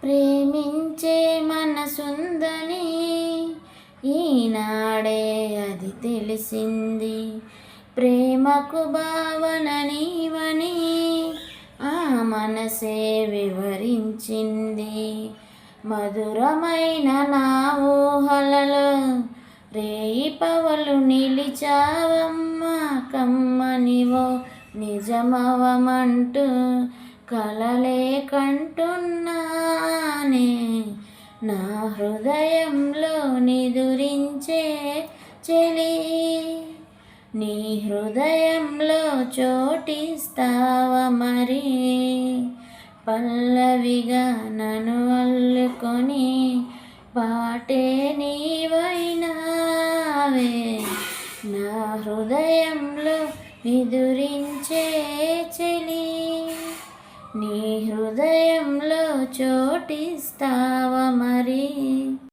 ప్రేమించే మనసుందని ఈనాడే అది తెలిసింది. ప్రేమకు భావన నీవని ఆ మనసే వివరించింది. మధురమైన నా ఊహలలో రేయి పవలు నిలిచావమ్మా, కమ్మనివో నిజమవమంటూ కలలే కంటున్నానే. నా హృదయంలో నిదురించే చెలి, నీ హృదయంలో చోటిస్తావ మరి. పల్లవిగా నన్ను అల్లుకొని పాటే నీవైనావే. నా హృదయంలో నిదురించే చెలి, నీ హృదయంలో చోటిస్తావ మరి.